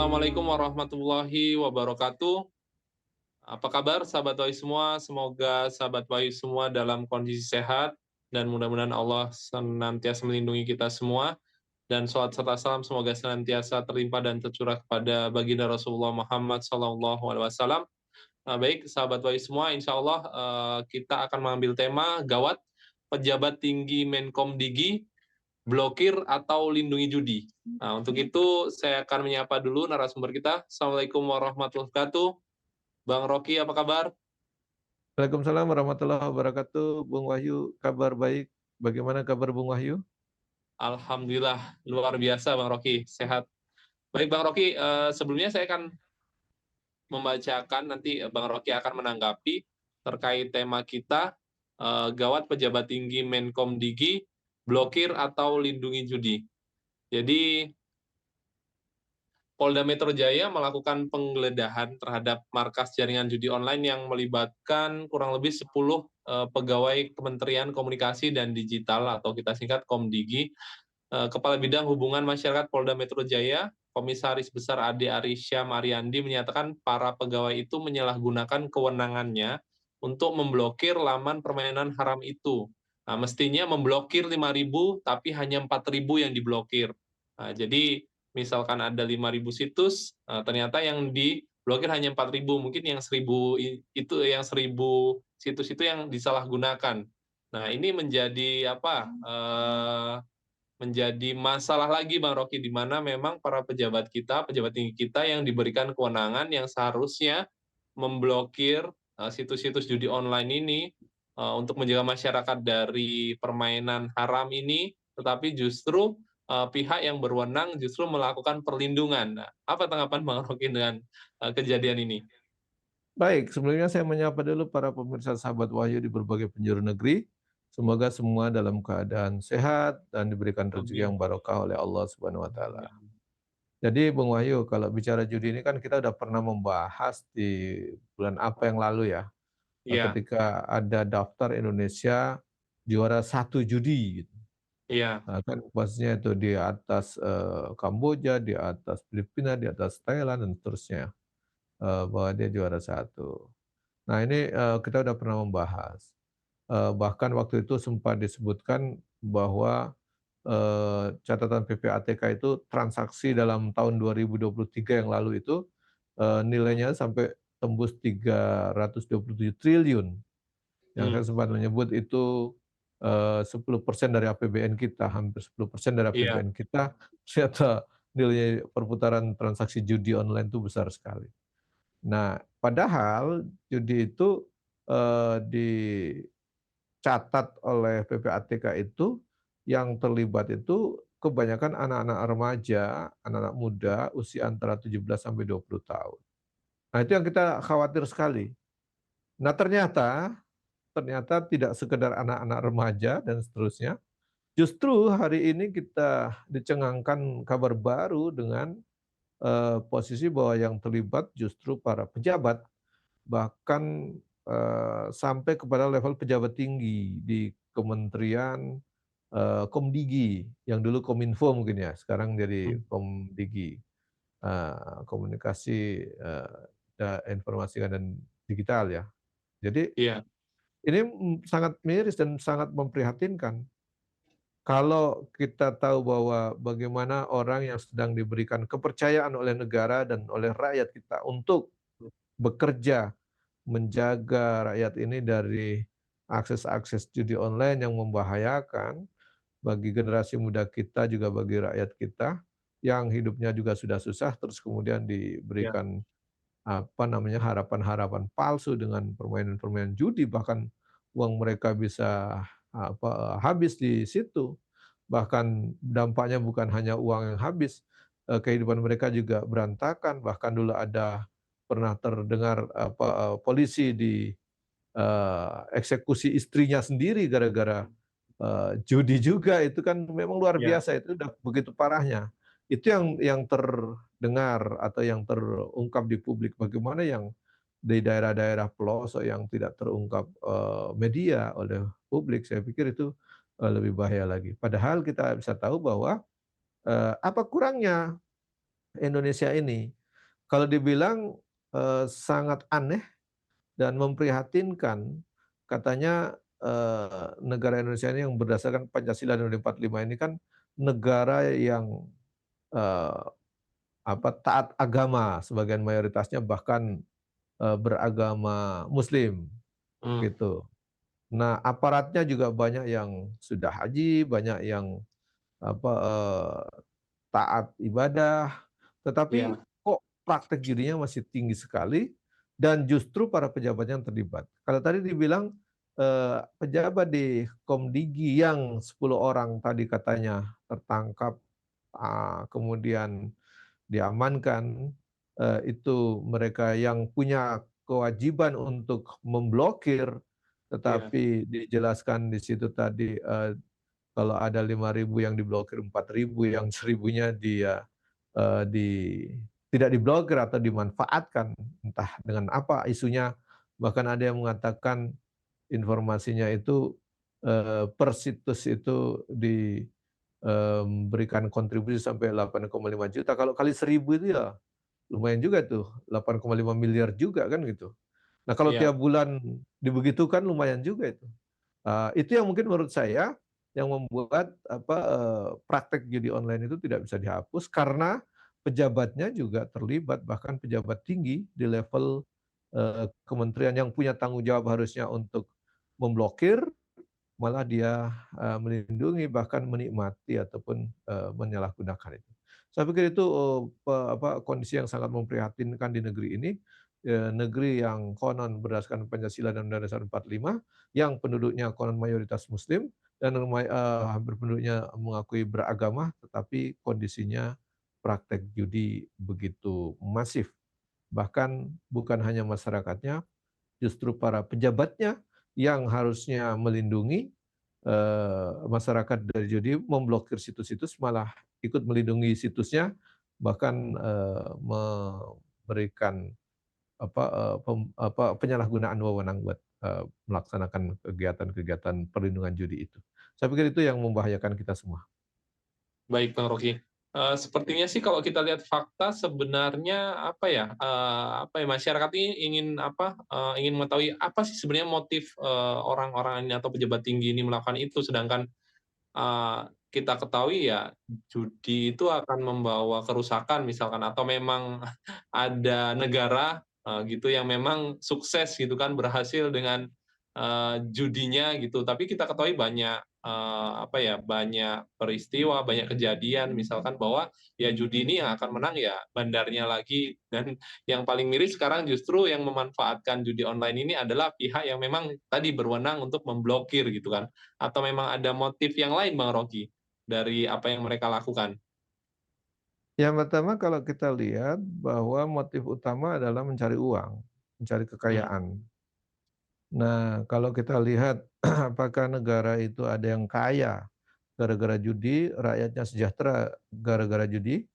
Assalamualaikum warahmatullahi wabarakatuh. Apa kabar sahabat Wahyu semua? Semoga sahabat Wahyu semua dalam kondisi sehat dan mudah-mudahan Allah senantiasa melindungi kita semua. Dan salawat serta salam semoga senantiasa terlimpah dan tercurah kepada baginda Rasulullah Muhammad SAW. Baik, sahabat Wahyu semua, insya Allah kita akan mengambil tema gawat pejabat tinggi Menkom Digi blokir atau lindungi judi. Nah, untuk itu saya akan menyapa dulu narasumber kita. Assalamualaikum warahmatullahi wabarakatuh. Bang Rocky, apa kabar? Waalaikumsalam warahmatullahi wabarakatuh. Bung Wahyu, kabar baik. Bagaimana kabar Bung Wahyu? Alhamdulillah, luar biasa Bang Rocky, sehat. Baik Bang Rocky, sebelumnya saya akan membacakan, nanti Bang Rocky akan menanggapi terkait tema kita, gawat pejabat tinggi Menkom Digi, blokir atau lindungi judi. Jadi Polda Metro Jaya melakukan penggeledahan terhadap markas jaringan judi online yang melibatkan kurang lebih 10 pegawai Kementerian Komunikasi dan Digital atau kita singkat Komdigi. Kepala Bidang Hubungan Masyarakat Polda Metro Jaya, Komisaris Besar Ade Arisya Mariandi menyatakan para pegawai itu menyalahgunakan kewenangannya untuk memblokir laman permainan haram itu. Nah, mestinya memblokir 5.000, tapi hanya 4.000 yang diblokir. Nah, jadi misalkan ada 5.000 situs, ternyata yang diblokir hanya 4.000, mungkin yang 1.000 itu, yang 1.000 situs itu yang disalahgunakan. Nah, ini menjadi apa? Menjadi masalah lagi Bang Rocky, di mana memang para pejabat kita, pejabat tinggi kita yang diberikan kewenangan yang seharusnya memblokir situs-situs judi online ini untuk menjaga masyarakat dari permainan haram ini, tetapi justru pihak yang berwenang justru melakukan perlindungan. Nah, apa tanggapan Bang Rocky dengan kejadian ini? Baik, sebelumnya saya menyapa dulu para pemirsa sahabat Wahyu di berbagai penjuru negeri. Semoga semua dalam keadaan sehat dan diberikan rezeki yang Amin. barokah oleh Allah Subhanahu wa taala. Jadi Bung Wahyu, kalau bicara judi ini kan kita udah pernah membahas di bulan apa yang lalu ya, Iya, ketika ada daftar Indonesia juara satu judi gitu. iya, Nah, kan posisinya itu di atas Kamboja, di atas Filipina, di atas Thailand dan seterusnya. Bahwa dia juara satu. Nah ini, kita udah pernah membahas, bahkan waktu itu sempat disebutkan bahwa, catatan PPATK itu transaksi dalam tahun 2023 yang lalu itu, nilainya sampai tembus 327 triliun, yang saya hmm, sempat menyebut itu, 10% dari APBN kita, hampir 10% dari iya, APBN kita, ternyata nilai perputaran transaksi judi online itu besar sekali. Nah, padahal judi itu, dicatat oleh PPATK itu, yang terlibat itu kebanyakan anak-anak remaja, anak-anak muda usia antara 17 sampai 20 tahun. Nah, itu yang kita khawatir sekali. Nah, ternyata ternyata tidak sekedar anak-anak remaja dan seterusnya, justru hari ini kita dicengangkan kabar baru dengan, posisi bahwa yang terlibat justru para pejabat. Bahkan, sampai kepada level pejabat tinggi di Kementerian, Komdigi, yang dulu Kominfo mungkin ya, sekarang jadi hmm, Komdigi, Komunikasi, Informasi dan Digital ya. Jadi iya, ini, sangat miris dan sangat memprihatinkan. Kalau kita tahu bahwa bagaimana orang yang sedang diberikan kepercayaan oleh negara dan oleh rakyat kita untuk bekerja menjaga rakyat ini dari akses-akses judi online yang membahayakan bagi generasi muda kita, juga bagi rakyat kita, yang hidupnya juga sudah susah, terus kemudian iya, diberikan, apa namanya, harapan-harapan palsu dengan permainan-permainan judi, bahkan uang mereka bisa, apa, habis di situ. Bahkan dampaknya bukan hanya uang yang habis, kehidupan mereka juga berantakan, bahkan dulu ada pernah terdengar, apa, polisi eksekusi istrinya sendiri gara-gara, judi juga, itu kan memang luar iya, biasa, itu udah begitu parahnya. Itu yang terdengar atau yang terungkap di publik, bagaimana yang di daerah-daerah pelosok yang tidak terungkap, media oleh publik, saya pikir itu, lebih bahaya lagi. Padahal kita bisa tahu bahwa, apa kurangnya Indonesia ini. Kalau dibilang, sangat aneh dan memprihatinkan, katanya, negara Indonesia ini yang berdasarkan Pancasila dan UUD 45 ini kan negara yang, eee, taat agama, sebagian mayoritasnya bahkan, beragama Muslim, Mmm, gitu. Nah, aparatnya juga banyak yang sudah haji, banyak yang apa, taat ibadah, tetapi iya, kok praktek judinya masih tinggi sekali dan justru para pejabatnya yang terlibat. Kalau tadi dibilang, pejabat di Komdigi yang 10 orang tadi katanya tertangkap, kemudian diamankan, itu mereka yang punya kewajiban untuk memblokir, iya, tetapi dijelaskan di situ tadi, kalau ada 5.000 yang diblokir 4.000, yang 1.000-nya dia, di tidak diblokir atau dimanfaatkan, entah dengan apa isunya. Bahkan ada yang mengatakan informasinya itu, per situs itu berikan kontribusi sampai 8,5 juta. Kalau kali 1.000 itu ya lumayan juga tuh, 8,5 miliar juga kan gitu. Nah, kalau iya. tiap bulan dibegitukan lumayan juga itu. Itu yang mungkin menurut saya yang membuat praktek judi online itu tidak bisa dihapus karena pejabatnya juga terlibat, bahkan pejabat tinggi di level, kementerian yang punya tanggung jawab harusnya untuk memblokir, malah dia, melindungi bahkan menikmati ataupun, menyalahgunakan itu. Saya pikir itu, kondisi yang sangat memprihatinkan di negeri ini, negeri yang konon berdasarkan Pancasila dan Undang-Undang Dasar 45, yang penduduknya konon mayoritas muslim dan hampir penduduknya mengakui beragama, tetapi kondisinya praktek judi begitu masif. Bahkan bukan hanya masyarakatnya, justru para pejabatnya yang harusnya melindungi, masyarakat dari judi, memblokir situs-situs, malah ikut melindungi situsnya, bahkan, memberikan penyalahgunaan wewenang buat, melaksanakan kegiatan-kegiatan perlindungan judi itu. Saya pikir itu yang membahayakan kita semua. Baik, Bang Rocky. Sepertinya sih kalau kita lihat fakta sebenarnya apa ya, masyarakat ini ingin ingin mengetahui apa sih sebenarnya motif, orang-orang ini atau pejabat tinggi ini melakukan itu, sedangkan, eee, kita ketahui ya judi itu akan membawa kerusakan misalkan atau memang ada negara, gitu yang memang sukses gitu kan berhasil dengan, judinya gitu. Tapi kita ketahui banyak, banyak peristiwa, banyak kejadian misalkan bahwa ya judi ini yang akan menang ya bandarnya lagi dan yang paling miris sekarang justru yang memanfaatkan judi online ini adalah pihak yang memang tadi berwenang untuk memblokir gitu kan. Atau memang ada motif yang lain Bang Rocky, dari apa yang mereka lakukan? Yang pertama kalau kita lihat bahwa motif utama adalah mencari uang, mencari Mmm, kekayaan. Nah, kalau kita lihat apakah negara itu ada yang kaya gara-gara judi, rakyatnya sejahtera gara-gara judi,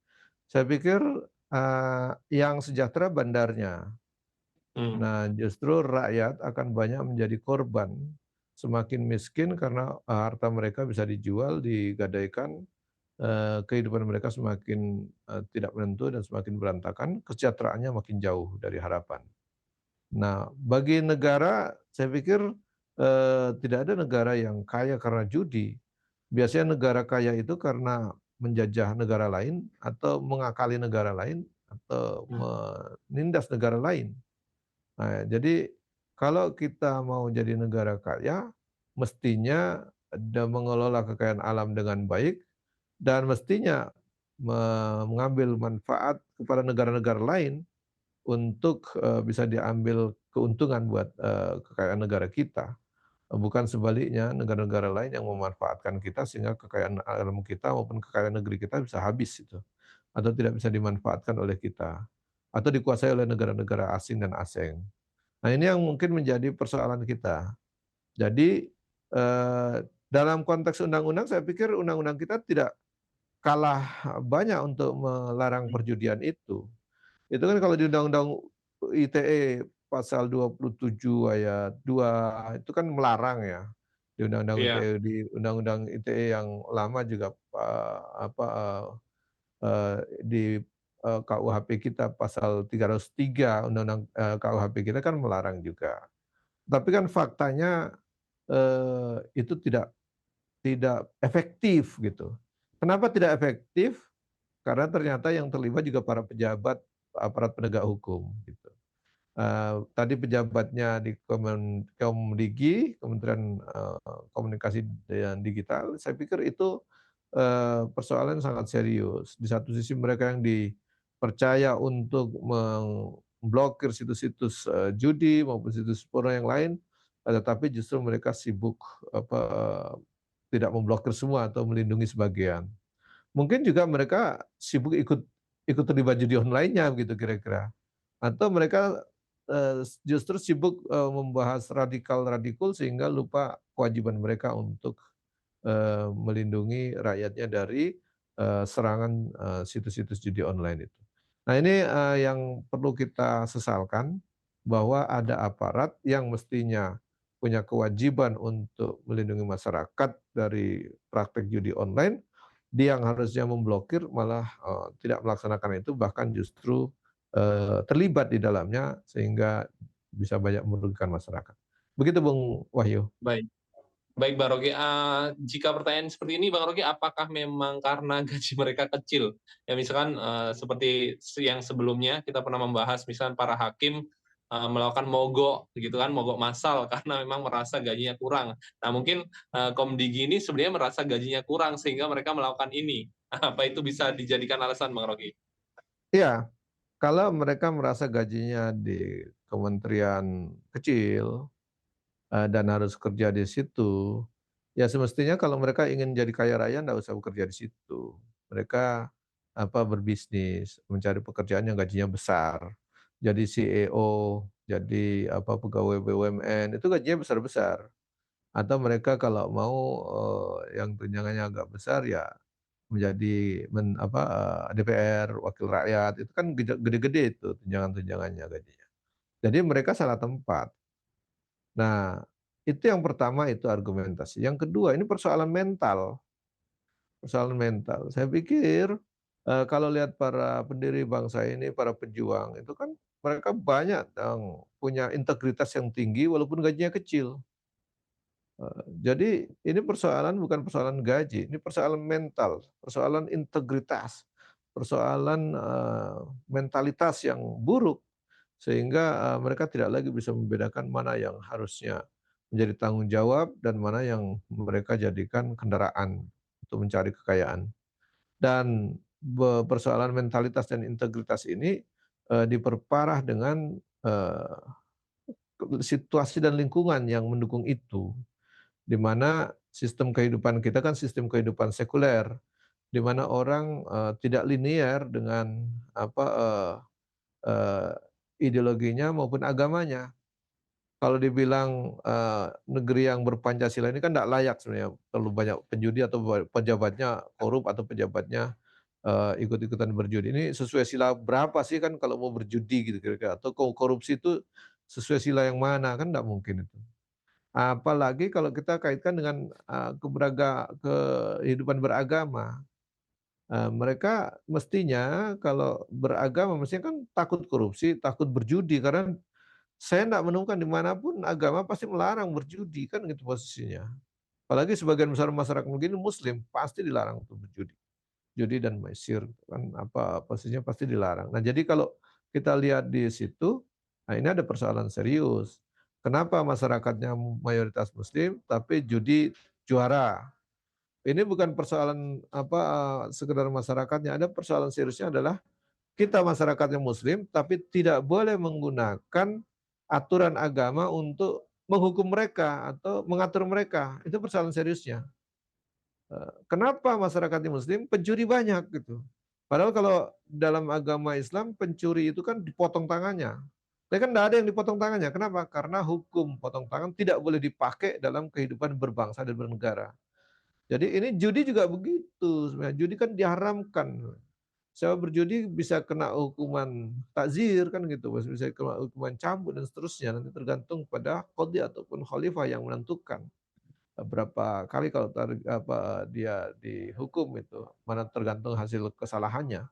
saya pikir, yang sejahtera bandarnya. mmm, Nah, justru rakyat akan banyak menjadi korban, semakin miskin karena, harta mereka bisa dijual, digadaikan, kehidupan mereka semakin, tidak menentu dan semakin berantakan, kesejahteraannya makin jauh dari harapan. Nah, bagi negara saya pikir, tidak ada negara yang kaya karena judi. Biasanya negara kaya itu karena menjajah negara lain atau mengakali negara lain atau mmm, menindas negara lain. Nah, jadi kalau kita mau jadi negara kaya, mestinya mengelola kekayaan alam dengan baik dan mestinya mengambil manfaat kepada negara-negara lain untuk, bisa diambil keuntungan buat, kekayaan negara kita. Bukan sebaliknya negara-negara lain yang memanfaatkan kita sehingga kekayaan alam kita maupun kekayaan negeri kita bisa habis itu, atau tidak bisa dimanfaatkan oleh kita, atau dikuasai oleh negara-negara asing dan asing. Nah, ini yang mungkin menjadi persoalan kita. Jadi, dalam konteks undang-undang saya pikir undang-undang kita tidak kalah banyak untuk melarang mmm, perjudian itu. Itu kan kalau di Undang-Undang ITE pasal 27 ayat 2 itu kan melarang ya. Di Undang-Undang iya, ITE di Undang-Undang ITE yang lama juga, apa, di KUHP kita pasal 303 Undang-Undang, KUHP kita kan melarang juga. Tapi kan faktanya, itu tidak efektif gitu. Kenapa tidak efektif? Karena ternyata yang terlibat juga para pejabat aparat penegak hukum gitu. Tadi pejabatnya di Kemdigi, Kementerian, Komunikasi dan Digital, saya pikir itu, persoalan sangat serius. Di satu sisi mereka yang dipercaya untuk memblokir situs-situs, judi maupun situs porno yang lain, tetapi justru mereka sibuk apa, tidak memblokir semua atau melindungi sebagian. Mungkin juga mereka sibuk ikut ikut terlibat judi online-nya begitu kira-kira. Atau mereka, justru sibuk, membahas radikal-radikul sehingga lupa kewajiban mereka untuk, melindungi rakyatnya dari, serangan, situs-situs judi online itu. Nah ini, yang perlu kita sesalkan, bahwa ada aparat yang mestinya punya kewajiban untuk melindungi masyarakat dari praktek judi online, dia yang harusnya memblokir malah, tidak melaksanakan itu, bahkan justru, terlibat di dalamnya sehingga bisa banyak merugikan masyarakat. Begitu Bung Wahyu. Baik. Baik Bang Roky, jika pertanyaan seperti ini Bang Roky, apakah memang karena gaji mereka kecil? Ya misalkan, seperti yang sebelumnya kita pernah membahas misalkan para hakim, melakukan mogok gitu kan, mogok massal karena memang merasa gajinya kurang. Nah mungkin, Komdigi ini sebenarnya merasa gajinya kurang sehingga mereka melakukan ini. Apa itu bisa dijadikan alasan Bang Roky? Iya, kalau mereka merasa gajinya di kementerian kecil, dan harus kerja di situ, ya semestinya kalau mereka ingin jadi kaya raya nggak usah bekerja di situ. Mereka, berbisnis, mencari pekerjaan yang gajinya besar. Jadi CEO, jadi pegawai BUMN, itu gajinya besar-besar. Atau mereka kalau mau, yang tunjangannya agak besar ya menjadi DPR, wakil rakyat, itu kan gede-gede itu tunjangan-tunjangannya gajinya. Jadi mereka salah tempat. Nah, itu yang pertama itu argumentasi. Yang kedua ini persoalan mental, persoalan mental. Saya pikir, kalau lihat para pendiri bangsa ini, para pejuang, itu kan mereka banyak yang punya integritas yang tinggi walaupun gajinya kecil. Jadi ini persoalan bukan persoalan gaji, ini persoalan mental, persoalan integritas, persoalan, mentalitas yang buruk. Sehingga, mereka tidak lagi bisa membedakan mana yang harusnya menjadi tanggung jawab dan mana yang mereka jadikan kendaraan untuk mencari kekayaan. Dan persoalan mentalitas dan integritas ini, diperparah dengan, situasi dan lingkungan yang mendukung itu. Di mana sistem kehidupan kita kan sistem kehidupan sekuler, di mana orang, tidak linier dengan apa, eee eee, ideologinya maupun agamanya. Kalau dibilang, negeri yang berpancasila ini kan nggak layak sebenarnya, terlalu banyak penjudi atau pejabatnya korup atau pejabatnya, ikut-ikutan berjudi. Ini sesuai sila berapa sih kan kalau mau berjudi gitu kira-kira, atau korupsi itu sesuai sila yang mana, kan nggak mungkin itu. Apalagi kalau kita kaitkan dengan, kehidupan beragama. Mereka mestinya kalau beragama mestinya kan takut korupsi, takut berjudi karena saya enggak menemukan di mana pun agama pasti melarang berjudi, kan gitu posisinya. Apalagi sebagian besar masyarakat mungkin muslim, pasti dilarang untuk berjudi. Judi dan maisir kan posisinya pasti dilarang. Nah jadi kalau kita lihat di situ, nah ini ada persoalan serius. Kenapa masyarakatnya mayoritas muslim, tapi judi juara? Ini bukan persoalan sekedar masyarakatnya, ada persoalan seriusnya adalah kita masyarakatnya muslim, tapi tidak boleh menggunakan aturan agama untuk menghukum mereka atau mengatur mereka, itu persoalan seriusnya. Kenapa masyarakatnya muslim, pencuri banyak gitu. Padahal kalau dalam agama Islam pencuri itu kan dipotong tangannya. Tapi kan tidak ada yang dipotong tangannya, kenapa? Karena hukum potong tangan tidak boleh dipakai dalam kehidupan berbangsa dan bernegara. Jadi ini judi juga begitu sebenarnya, judi kan diharamkan. Siapa berjudi bisa kena hukuman takzir kan gitu, bisa kena hukuman cambuk dan seterusnya, nanti tergantung pada qadhi ataupun khalifah yang menentukan, berapa kali kalau dia dihukum itu, mana tergantung hasil kesalahannya.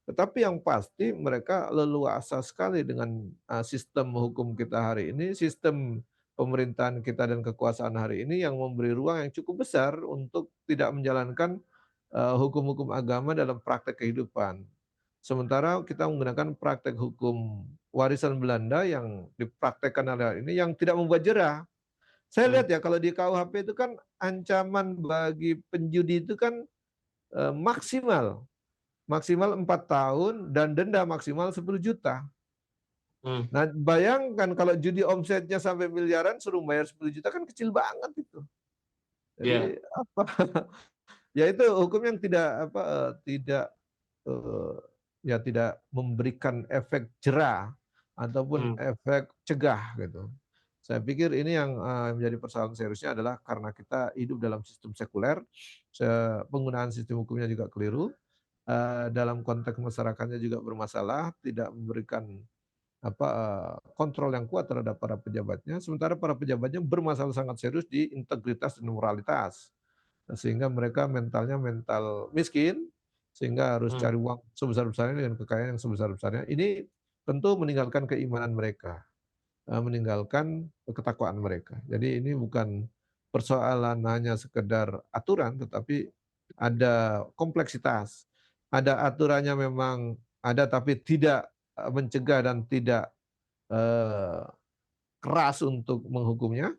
Tetapi yang pasti mereka leluasa sekali dengan, sistem hukum kita hari ini, sistem pemerintahan kita dan kekuasaan hari ini yang memberi ruang yang cukup besar untuk tidak menjalankan, hukum-hukum agama dalam praktek kehidupan. Sementara kita menggunakan praktek hukum warisan Belanda yang dipraktekkan oleh hari ini yang tidak membuat jera. Saya Hmm, lihat ya kalau di KUHP itu kan ancaman bagi penjudi itu kan, maksimal maksimal 4 tahun dan denda maksimal 10 juta. hmm, Nah, bayangkan kalau judi omsetnya sampai miliaran suruh bayar 10 juta kan kecil banget itu. iya, Jadi apa, ya itu hukum yang tidak apa, tidak, eee, ya tidak memberikan efek jera ataupun hmm, efek cegah gitu. Saya pikir ini yang, menjadi persoalan seriusnya adalah karena kita hidup dalam sistem sekuler, penggunaan sistem hukumnya juga keliru, dalam konteks masyarakatnya juga bermasalah, tidak memberikan apa, kontrol yang kuat terhadap para pejabatnya, sementara para pejabatnya bermasalah sangat serius di integritas dan moralitas. Sehingga mereka mentalnya mental miskin, sehingga harus hmm, cari uang sebesar-besarnya dengan kekayaan yang sebesar-besarnya. Ini tentu meninggalkan keimanan mereka, meninggalkan ketakwaan mereka. Jadi ini bukan persoalan hanya sekedar aturan, tetapi ada kompleksitas. Ada aturannya memang ada, tapi tidak, mencegah dan tidak, eee, keras untuk menghukumnya,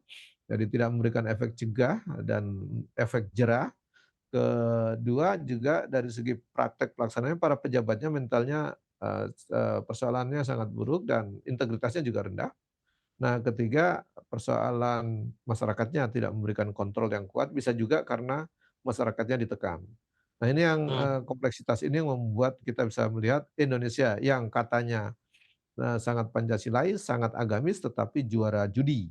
jadi tidak memberikan efek cegah dan efek jera. Kedua juga dari segi praktek pelaksananya para pejabatnya mentalnya, persoalannya sangat buruk dan integritasnya juga rendah. Nah, ketiga, persoalan masyarakatnya tidak memberikan kontrol yang kuat, bisa juga karena masyarakatnya ditekan. Nah, ini yang, hmm, kompleksitas ini yang membuat kita bisa melihat Indonesia yang katanya, sangat Pancasilais, sangat agamis, tetapi juara judi.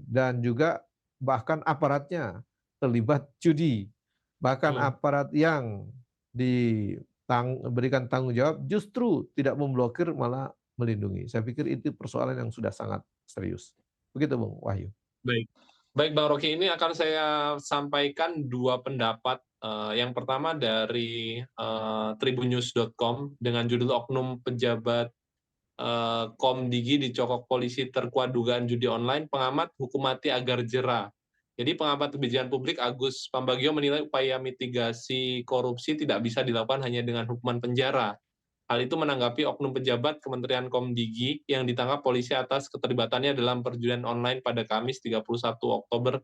Dan juga bahkan aparatnya terlibat judi. Bahkan hmm. aparat yang berikan tanggung jawab justru tidak memblokir, malah melindungi. Saya pikir itu persoalan yang sudah sangat serius. Begitu Bung Wahyu. Baik. Baik, Bang Rocky, ini akan saya sampaikan 2 pendapat. Yang pertama dari, tribunnews.com dengan judul "Oknum Pejabat, Komdigi dicokok polisi terkuat dugaan judi online, pengamat hukum mati agar jera." Jadi pengamat kebijakan publik Agus Pambagio menilai upaya mitigasi korupsi tidak bisa dilakukan hanya dengan hukuman penjara. Hal itu menanggapi oknum pejabat Kementerian Komdigi yang ditangkap polisi atas keterlibatannya dalam perjudian online pada Kamis 31 Oktober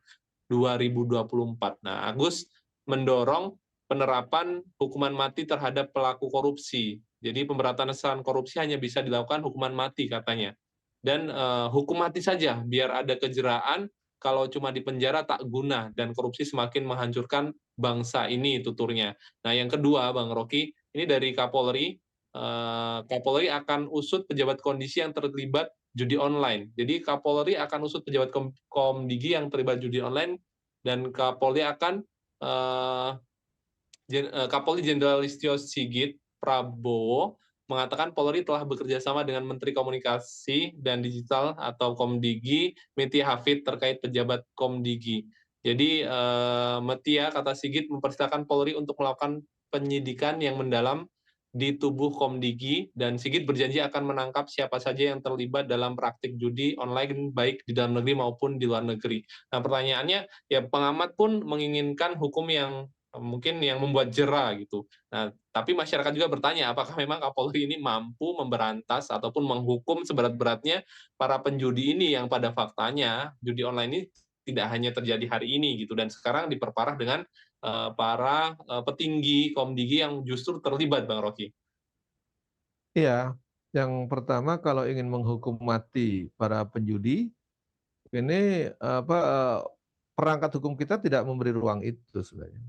2024. Nah, Agus mendorong penerapan hukuman mati terhadap pelaku korupsi. Jadi pemberantasan korupsi hanya bisa dilakukan hukuman mati katanya. Dan hukum mati saja biar ada kejeraan, kalau cuma di penjara tak guna dan korupsi semakin menghancurkan bangsa ini, tuturnya. Nah, yang kedua Bang Rocky, ini dari Kapolri. Kapolri akan usut pejabat kondisi yang terlibat judi online. Jadi Kapolri akan usut pejabat Komdigi yang terlibat judi online dan Kapolri akan uh, Kapolri Jenderal Listio Sigit Prabowo mengatakan Polri telah bekerja sama dengan Menteri Komunikasi dan Digital atau Komdigi, Metia Hafid terkait pejabat Komdigi. Jadi Metia, kata Sigit, mempersilahkan Polri untuk melakukan penyidikan yang mendalam di tubuh Komdigi dan Sigit berjanji akan menangkap siapa saja yang terlibat dalam praktik judi online baik di dalam negeri maupun di luar negeri. Nah, pertanyaannya, ya pengamat pun menginginkan hukum yang mungkin yang membuat jera gitu. Nah, tapi masyarakat juga bertanya, apakah memang Kapolri ini mampu memberantas ataupun menghukum seberat-beratnya para penjudi ini yang pada faktanya judi online ini tidak hanya terjadi hari ini gitu dan sekarang diperparah dengan para petinggi Komdigi yang justru terlibat, Bang Rocky. Iya, yang pertama kalau ingin menghukum mati para penjudi, ini apa, perangkat hukum kita tidak memberi ruang itu sebenarnya.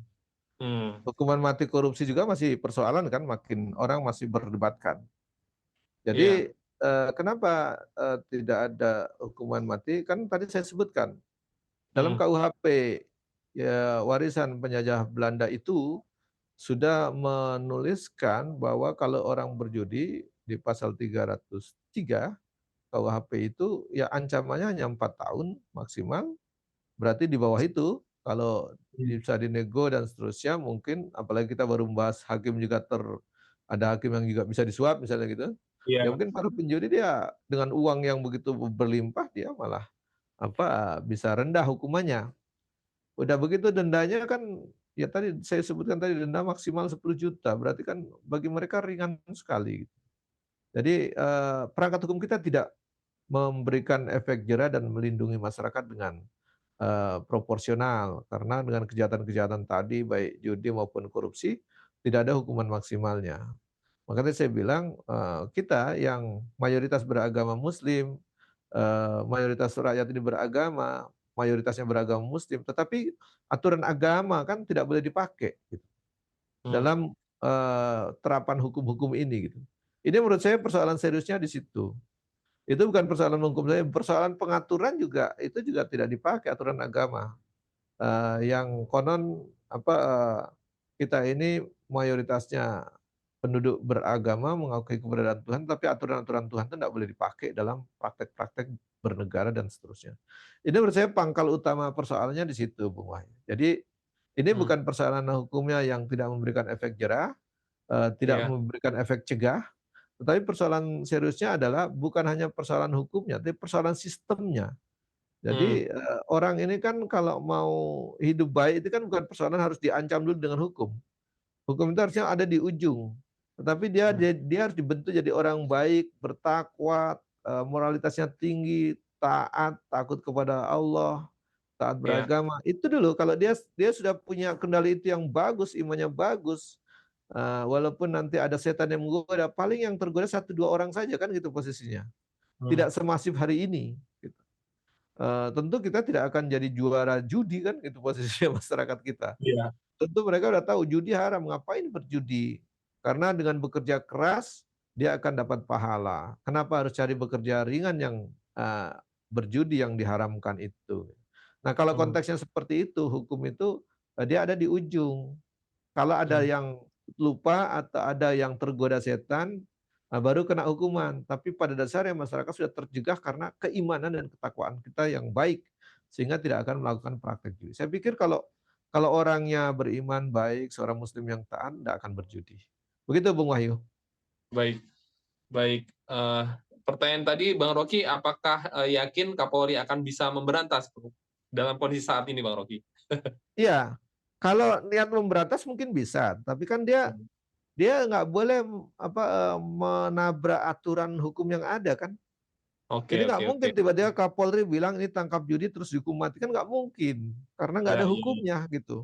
Hmm, Hukuman mati korupsi juga masih persoalan kan, makin orang masih berdebatkan. iya. Jadi, kenapa, tidak ada hukuman mati, kan tadi saya sebutkan, dalam Hmm, KUHP, ya warisan penjajah Belanda itu sudah menuliskan bahwa kalau orang berjudi di pasal 303 KUHP itu, ya ancamannya hanya 4 tahun maksimal, berarti di bawah itu kalau hmm, bisa dinego dan seterusnya mungkin apalagi kita baru membahas hakim juga ada hakim yang juga bisa disuap misalnya gitu. Ya Iya. mungkin para penjudi dia dengan uang yang begitu berlimpah dia malah bisa rendah hukumannya. Udah begitu dendanya kan ya tadi saya sebutkan tadi denda maksimal 10 juta berarti kan bagi mereka ringan sekali. Jadi, perangkat hukum kita tidak memberikan efek jera dan melindungi masyarakat dengan, proporsional. Karena dengan kejahatan-kejahatan tadi baik judi maupun korupsi, tidak ada hukuman maksimalnya. Makanya saya bilang, kita yang mayoritas beragama muslim, mayoritas rakyat ini beragama, mayoritasnya beragama muslim, tetapi aturan agama kan tidak boleh dipakai gitu, Hmm. dalam, terapan hukum-hukum ini gitu. Ini menurut saya persoalan seriusnya di situ. Itu bukan persoalan hukum saja, persoalan pengaturan juga, itu juga tidak dipakai aturan agama. Yang konon kita ini mayoritasnya penduduk beragama mengakui keberadaan Tuhan, tapi aturan-aturan Tuhan itu tidak boleh dipakai dalam praktek-praktek bernegara dan seterusnya. Ini menurut saya pangkal utama persoalannya di situ, Bung Wahyu. Jadi ini Hmm. bukan persoalan hukumnya yang tidak memberikan efek jera, tidak Iya. memberikan efek cegah, tetapi persoalan seriusnya adalah bukan hanya persoalan hukumnya, tapi persoalan sistemnya. Hmm. Jadi, orang ini kan kalau mau hidup baik itu kan bukan persoalan harus diancam dulu dengan hukum. Hukum itu harusnya ada di ujung, tetapi dia Hmm. dia dia harus dibentuk jadi orang baik, bertakwa, moralitasnya tinggi, taat, takut kepada Allah, taat Iya. beragama. Itu dulu kalau dia dia sudah punya kendali itu yang bagus, imannya bagus, walaupun nanti ada setan yang menggoda, paling yang tergoda satu 2 orang saja kan gitu posisinya. Hmm. Tidak semasif hari ini, gitu. Tentu kita tidak akan jadi juara judi kan gitu posisinya masyarakat kita. Iya. Tentu mereka udah tahu judi haram, ngapain berjudi? Karena dengan bekerja keras, dia akan dapat pahala. Kenapa harus cari bekerja ringan yang, eee, berjudi yang diharamkan itu? Nah, kalau Hmm. konteksnya seperti itu, hukum itu, dia ada di ujung. Kalau ada Hmm. yang lupa atau ada yang tergoda setan, baru kena hukuman. Tapi pada dasarnya masyarakat sudah terjegah karena keimanan dan ketakwaan kita yang baik, sehingga tidak akan melakukan praktek judi. Saya pikir kalau orangnya beriman baik, seorang muslim yang taat, tidak akan berjudi. Begitu Bung Wahyu. Baik. Baik, pertanyaan tadi Bang Rocky, apakah, yakin Kapolri akan bisa memberantas dalam kondisi saat ini, Bang Rocky? Iya, kalau niat memberantas mungkin bisa, tapi kan dia Hmm. dia nggak boleh, menabrak aturan hukum yang ada kan. Oke, Jadi nggak oke, oke. mungkin tiba-tiba Kapolri bilang ini tangkap judi terus dihukum mati, kan nggak mungkin, karena nggak Iya, ada iya, iya. hukumnya gitu.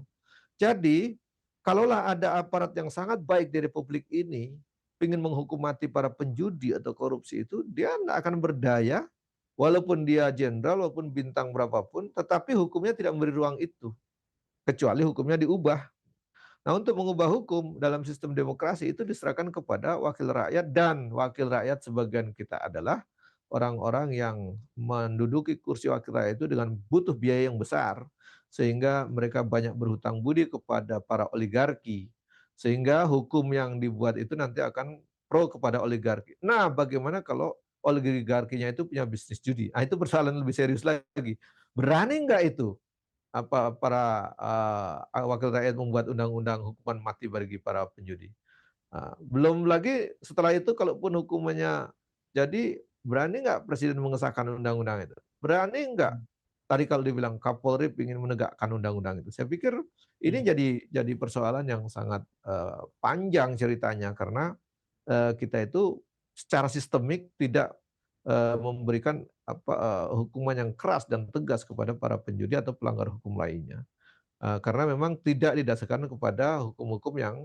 Jadi, kalaulah ada aparat yang sangat baik di republik ini, ingin menghukum mati para penjudi atau korupsi itu, dia nggak akan berdaya, walaupun dia jenderal, walaupun bintang berapapun, tetapi hukumnya tidak memberi ruang itu, kecuali hukumnya diubah. Nah, untuk mengubah hukum dalam sistem demokrasi itu diserahkan kepada wakil rakyat dan wakil rakyat sebagian kita adalah orang-orang yang menduduki kursi wakil rakyat itu dengan butuh biaya yang besar, sehingga mereka banyak berhutang budi kepada para oligarki, sehingga hukum yang dibuat itu nanti akan pro kepada oligarki. Nah, bagaimana kalau oligarkinya itu punya bisnis judi? Nah, itu persoalan lebih serius lagi. Berani nggak itu para, wakil rakyat membuat undang-undang hukuman mati bagi para penjudi? Belum lagi setelah itu kalaupun hukumannya jadi, berani nggak presiden mengesahkan undang-undang itu? Berani nggak? Hmm. Tadi kalau dibilang Kapolri ingin menegakkan undang-undang itu. Saya pikir ini Hmm. jadi persoalan yang sangat, panjang ceritanya karena, kita itu secara sistemik tidak, memberikan hukuman yang keras dan tegas kepada para penjudi atau pelanggar hukum lainnya. Karena memang tidak didasarkan kepada hukum-hukum yang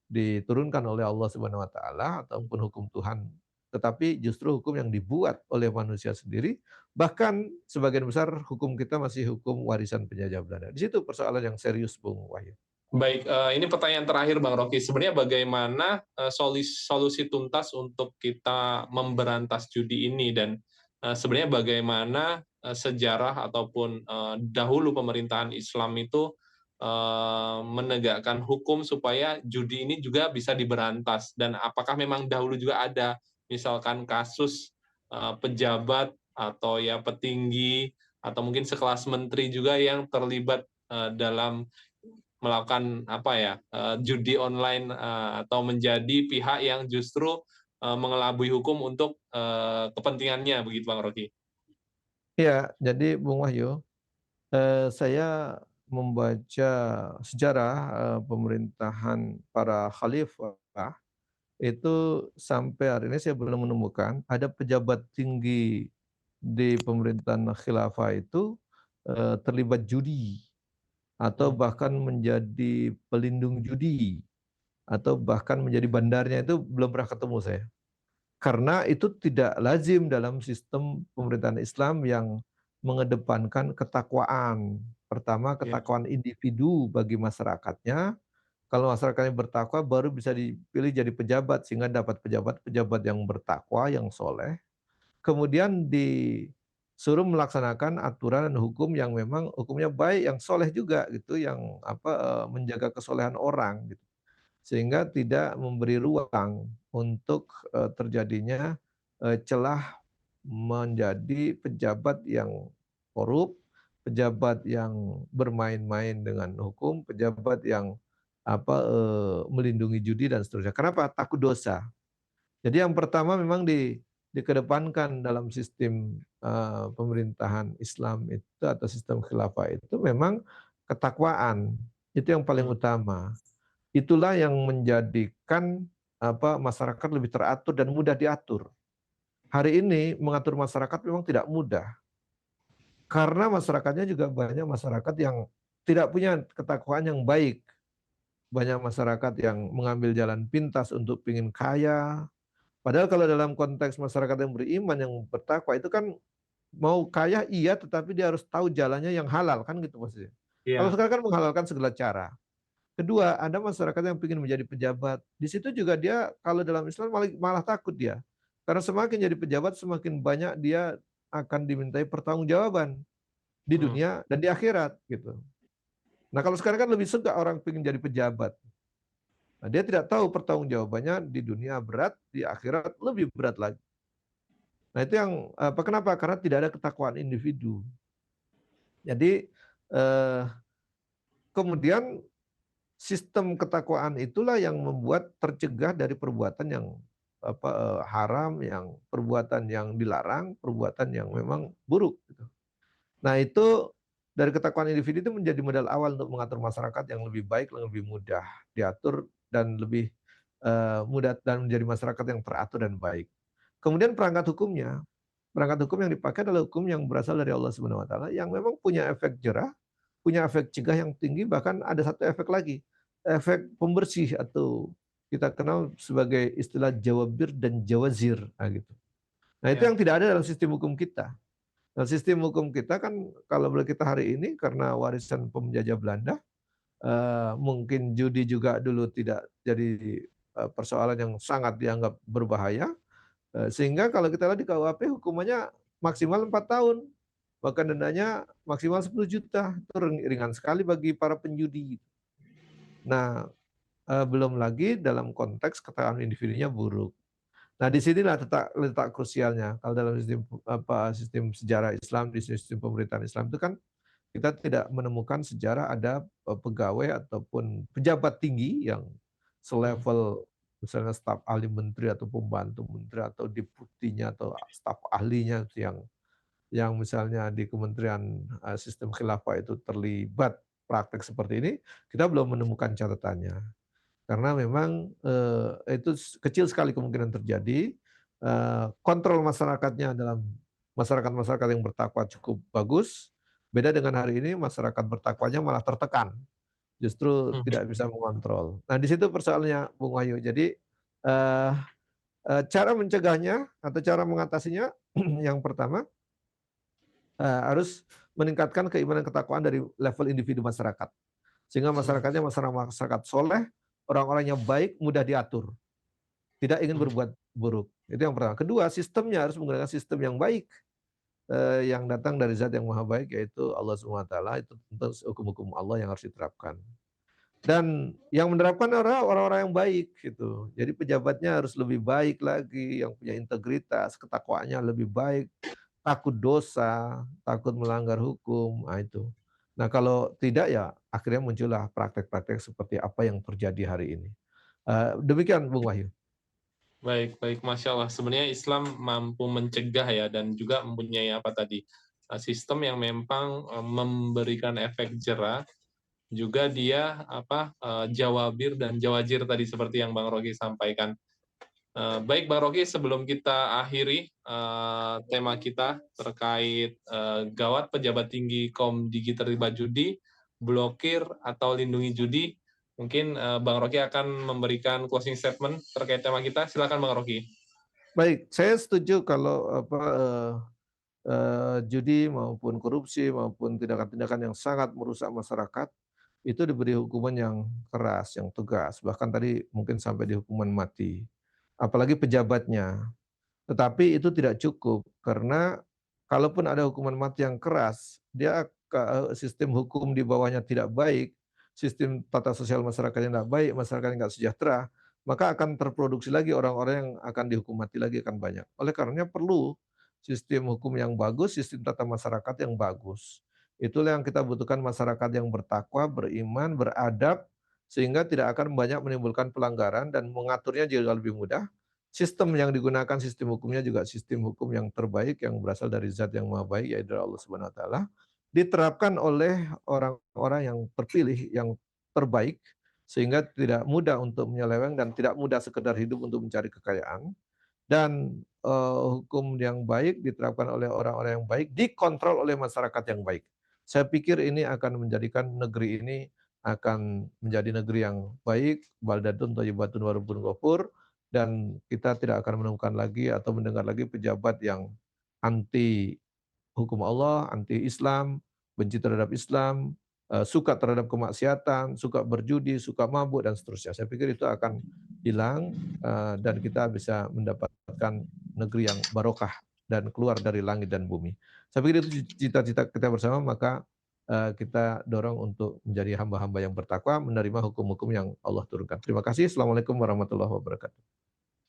diturunkan oleh Allah Subhanahu wa taala ataupun hukum Tuhan, tetapi justru hukum yang dibuat oleh manusia sendiri, bahkan sebagian besar hukum kita masih hukum warisan penjajah Belanda. Di situ persoalan yang serius, Bung Wahyu. Baik, ini pertanyaan terakhir Bang Rocky. Sebenarnya bagaimana, solusi tuntas untuk kita memberantas judi ini dan, sebenarnya bagaimana, sejarah ataupun, dahulu pemerintahan Islam itu, menegakkan hukum supaya judi ini juga bisa diberantas dan apakah memang dahulu juga ada misalkan kasus, pejabat atau ya petinggi atau mungkin sekelas menteri juga yang terlibat, dalam melakukan apa ya, judi online, atau menjadi pihak yang justru, mengelabui hukum untuk, kepentingannya begitu Bang Rocky? Iya, jadi Bung Wahyu, saya membaca sejarah, pemerintahan para khalifah, itu sampai hari ini saya belum menemukan ada pejabat tinggi di pemerintahan khilafah itu, terlibat judi, atau Mmm, bahkan menjadi pelindung judi, atau bahkan menjadi bandarnya, itu belum pernah ketemu saya. Karena itu tidak lazim dalam sistem pemerintahan Islam yang mengedepankan ketakwaan. Pertama, iya, ketakwaan individu bagi masyarakatnya, kalau masyarakatnya bertakwa baru bisa dipilih jadi pejabat, sehingga dapat pejabat-pejabat yang bertakwa, yang soleh. Kemudian disuruh melaksanakan aturan dan hukum yang memang hukumnya baik, yang soleh juga gitu, yang apa, menjaga kesolehan orang gitu. Sehingga tidak memberi ruang untuk, terjadinya, celah menjadi pejabat yang korup, pejabat yang bermain-main dengan hukum, pejabat yang apa, melindungi judi dan seterusnya. Kenapa? Takut dosa. Jadi yang pertama memang dikedepankan dalam sistem, pemerintahan Islam itu atau sistem khilafah itu memang ketakwaan, itu yang paling mmm, utama. Itulah yang menjadikan apa, masyarakat lebih teratur dan mudah diatur. Hari ini mengatur masyarakat memang tidak mudah, karena masyarakatnya juga banyak masyarakat yang tidak punya ketakwaan yang baik. Banyak masyarakat yang mengambil jalan pintas untuk ingin kaya, padahal kalau dalam konteks masyarakat yang beriman, yang bertakwa itu kan mau kaya iya, tetapi dia harus tahu jalannya yang halal, kan gitu maksudnya. Kalau iya, sekarang kan menghalalkan segala cara. Kedua, ada masyarakat yang ingin menjadi pejabat. Di situ juga dia kalau dalam Islam malah malah takut dia. Karena semakin jadi pejabat, semakin banyak dia akan dimintai pertanggungjawaban di mmm, dunia dan di akhirat gitu. Nah, kalau sekarang kan lebih suka orang ingin jadi pejabat. Nah, dia tidak tahu pertanggungjawabannya di dunia berat, di akhirat lebih berat lagi. Nah, itu yang apa, kenapa? Karena tidak ada ketakwaan individu. Jadi, eee, kemudian sistem ketakwaan itulah yang membuat tercegah dari perbuatan yang apa, haram, yang perbuatan yang dilarang, perbuatan yang memang buruk gitu. Nah, itu dari ketakwaan individu itu menjadi modal awal untuk mengatur masyarakat yang lebih baik, lebih mudah diatur dan lebih, mudah dan menjadi masyarakat yang teratur dan baik. Kemudian perangkat hukum yang dipakai adalah hukum yang berasal dari Allah Subhanahu wa taala yang memang punya efek jerah, punya efek cegah yang tinggi, bahkan ada satu efek lagi, efek pembersih atau kita kenal sebagai istilah jawabir dan jawazir, nah gitu. Nah, itu iya, yang tidak ada dalam sistem hukum kita. Dalam sistem hukum kita kan kalau boleh kita hari ini karena warisan penjajah Belanda, mungkin judi juga dulu tidak jadi, persoalan yang sangat dianggap berbahaya, sehingga kalau kita lihat di KUHP hukumannya maksimal 4 tahun, bahkan dendanya maksimal 10 juta, itu ringan sekali bagi para penjudi. Nah, belum lagi dalam konteks ketahanan individunya buruk. Nah, di sinilah letak letak krusialnya. Kalau dalam sistem apa, sistem sejarah Islam, di sistem pemerintahan Islam itu kan kita tidak menemukan sejarah ada, pegawai ataupun pejabat tinggi yang mmm, selevel misalnya staf ahli menteri atau pembantu menteri atau deputinya atau staf ahlinya yang misalnya di kementerian, sistem khilafah itu terlibat praktek seperti ini, kita belum menemukan catatannya. Karena memang, itu kecil sekali kemungkinan terjadi, kontrol masyarakatnya dalam masyarakat-masyarakat yang bertakwa cukup bagus, beda dengan hari ini masyarakat bertakwanya malah tertekan, justru mhm, tidak bisa mengontrol. Nah, di situ persoalannya Bung Wahyu. Jadi, eee cara mencegahnya atau cara mengatasinya yang pertama, harus meningkatkan keimanan ketakwaan dari level individu masyarakat. Sehingga mhm, masyarakatnya masyarakat soleh, orang-orangnya baik, mudah diatur. Tidak ingin mhm, berbuat buruk, itu yang pertama. Kedua, sistemnya harus menggunakan sistem yang baik, yang datang dari Zat yang Maha Baik, yaitu Allah Subhanahu wa taala, itu tentu hukum-hukum Allah yang harus diterapkan. Dan yang menerapkan adalah orang-orang yang baik gitu. Jadi pejabatnya harus lebih baik lagi, yang punya integritas, ketakwaannya lebih baik, takut dosa, takut melanggar hukum, nah itu. Nah, kalau tidak ya akhirnya muncullah praktek-praktek seperti apa yang terjadi hari ini. Demikian Bung Wahyu. Baik baik, Masya Allah. Sebenarnya Islam mampu mencegah ya dan juga mempunyai apa tadi, sistem yang memang, memberikan efek jerah, juga dia apa, jawabir dan jawajir tadi seperti yang Bang Roky sampaikan. Baik Bang Roky, sebelum kita akhiri, tema kita terkait, gawat pejabat tinggi Komdigi terlibat judi, blokir atau lindungi judi, mungkin, Bang Roky akan memberikan closing statement terkait tema kita. Silakan Bang Roky. Baik, saya setuju kalau apa, judi maupun korupsi maupun tindakan-tindakan yang sangat merusak masyarakat, itu diberi hukuman yang keras, yang tegas, bahkan tadi mungkin sampai di hukuman mati. Apalagi pejabatnya. Tetapi itu tidak cukup, karena kalaupun ada hukuman mati yang keras, dia sistem hukum di bawahnya tidak baik, sistem tata sosial masyarakatnya tidak baik, masyarakatnya nggak sejahtera, maka akan terproduksi lagi orang-orang yang akan dihukum mati lagi akan banyak. Oleh karenanya perlu sistem hukum yang bagus, sistem tata masyarakat yang bagus. Itulah yang kita butuhkan, masyarakat yang bertakwa, beriman, beradab, sehingga tidak akan banyak menimbulkan pelanggaran dan mengaturnya juga lebih mudah. Sistem yang digunakan, sistem hukumnya juga sistem hukum yang terbaik yang berasal dari Zat yang Maha Baik, yaitu Allah Subhanahu wa taala, diterapkan oleh orang-orang yang terpilih, yang terbaik, sehingga tidak mudah untuk menyeleweng dan tidak mudah sekedar hidup untuk mencari kekayaan. Dan, hukum yang baik diterapkan oleh orang-orang yang baik, dikontrol oleh masyarakat yang baik. Saya pikir ini akan menjadikan negeri ini akan menjadi negeri yang baik, baldatun thayyibatun wa rabbun ghafur, dan kita tidak akan menemukan lagi atau mendengar lagi pejabat yang anti hukum Allah, anti Islam, benci terhadap Islam, suka terhadap kemaksiatan, suka berjudi, suka mabuk dan seterusnya. Saya pikir itu akan hilang, dan kita bisa mendapatkan negeri yang barokah dan keluar dari langit dan bumi. Saya pikir itu cita-cita kita bersama, maka, kita dorong untuk menjadi hamba-hamba yang bertakwa, menerima hukum-hukum yang Allah turunkan. Terima kasih. Assalamualaikum warahmatullahi wabarakatuh.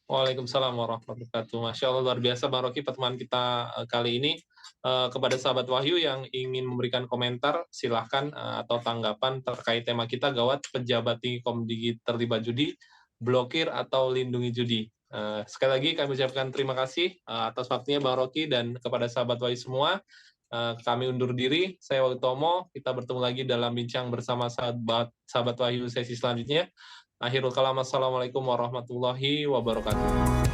Waalaikumsalam warahmatullahi wabarakatuh. Masya Allah, luar biasa Bang Roky pertemuan kita kali ini. Kepada sahabat Wahyu yang ingin memberikan komentar, silahkan atau tanggapan terkait tema kita, gawat pejabat tinggi Komdigi terlibat judi, blokir atau lindungi judi. Sekali lagi kami ucapkan terima kasih atas waktunya Bang Roky dan kepada sahabat Wahyu semua. Kami undur diri, saya Wahyu Tomo, kita bertemu lagi dalam bincang bersama sahabat Wahyu sesi selanjutnya. Akhirul kalam, assalamualaikum warahmatullahi wabarakatuh.